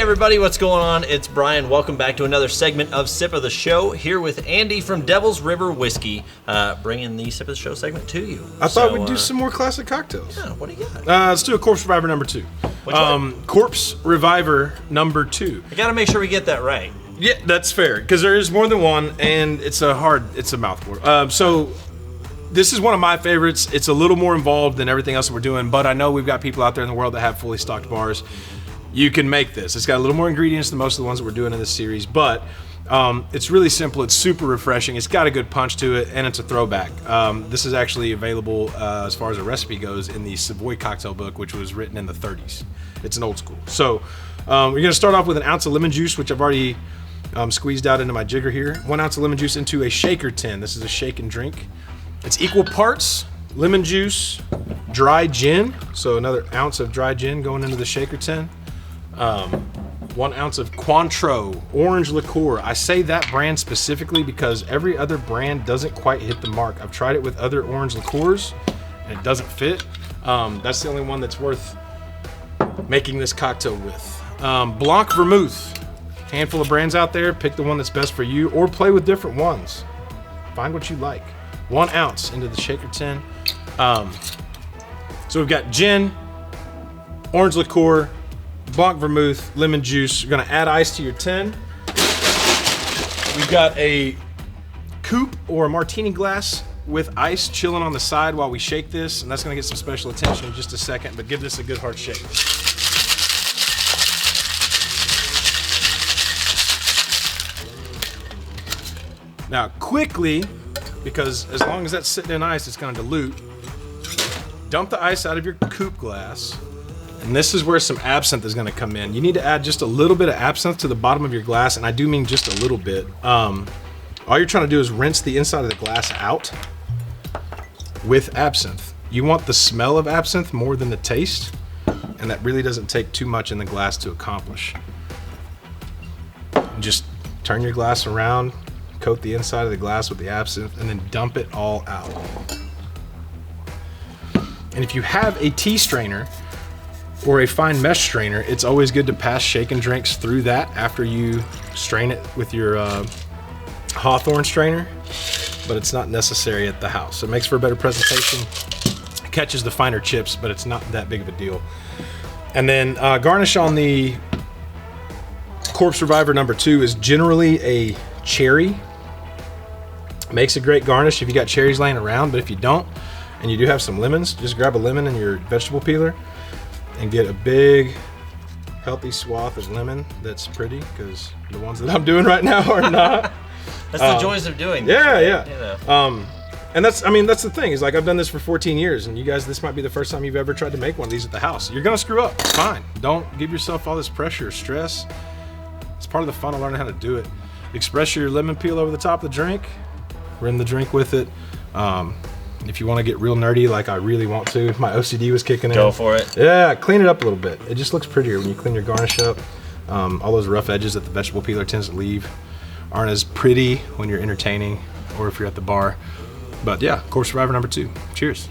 everybody, what's going on? It's Brian. Welcome back to another segment of Sip of the Show, here with Andy from Devil's River Whiskey, bringing the Sip of the Show segment to you. I thought we'd do some more classic cocktails. Yeah, what do you got? Let's do a Corpse Reviver number 2. Which one? Corpse Reviver number 2. I gotta make sure we get that right. Yeah, that's fair, because there is more than one, and it's a mouthful. So this is one of my favorites. It's a little more involved than everything else that we're doing, but I know we've got people out there in the world that have fully stocked bars. You can make this. It's got a little more ingredients than most of the ones that we're doing in this series, but it's really simple. It's super refreshing. It's got a good punch to it, and it's a throwback. This is actually available as far as a recipe goes in the Savoy cocktail book, which was written in the 30s. It's an old school. So we're going to start off with an ounce of lemon juice, which I've already squeezed out into my jigger here. 1 ounce of lemon juice into a shaker tin. This is a shake and drink. It's equal parts lemon juice, dry gin. So another ounce of dry gin going into the shaker tin. 1 ounce of Cointreau orange liqueur. I say that brand specifically because every other brand doesn't quite hit the mark. I've tried it with other orange liqueurs and it doesn't fit. That's the only one that's worth making this cocktail with. Blanc Vermouth. Handful of brands out there. Pick the one that's best for you or play with different ones. Find what you like. 1 ounce into the shaker tin. So we've got gin, orange liqueur, Blanc Vermouth, lemon juice. You're gonna add ice to your tin. We've got a coupe or a martini glass with ice chilling on the side while we shake this, and that's gonna get some special attention in just a second, but give this a good hard shake. Now quickly, because as long as that's sitting in ice, it's gonna dilute, dump the ice out of your coupe glass. And this is where some absinthe is going to come in. You need to add just a little bit of absinthe to the bottom of your glass, and I do mean just a little bit. All you're trying to do is rinse the inside of the glass out with absinthe. You want the smell of absinthe more than the taste, and that really doesn't take too much in the glass to accomplish. Just turn your glass around, coat the inside of the glass with the absinthe, and then dump it all out. And if you have a tea strainer, or a fine mesh strainer, it's always good to pass shaken drinks through that after you strain it with your Hawthorne strainer, but it's not necessary at the house. It makes for a better presentation. It catches the finer chips, but it's not that big of a deal. And then garnish on the Corpse Reviver number 2 is generally a cherry. Makes a great garnish if you got cherries laying around, but if you don't, and you do have some lemons, just grab a lemon in your vegetable peeler and get a big, healthy swath of lemon that's pretty, because the ones that I'm doing right now are not. That's the joys of doing this. Yeah, right? yeah. You know. And that's the thing, is like I've done this for 14 years, and you guys, this might be the first time you've ever tried to make one of these at the house. You're gonna screw up, it's fine. Don't give yourself all this pressure or stress. It's part of the fun of learning how to do it. Express your lemon peel over the top of the drink, rim the drink with it. If you want to get real nerdy like I really want to, if my OCD was kicking in. Go for it. Yeah, clean it up a little bit. It just looks prettier when you clean your garnish up. All those rough edges that the vegetable peeler tends to leave aren't as pretty when you're entertaining or if you're at the bar. But yeah, Corpse Reviver number 2. Cheers.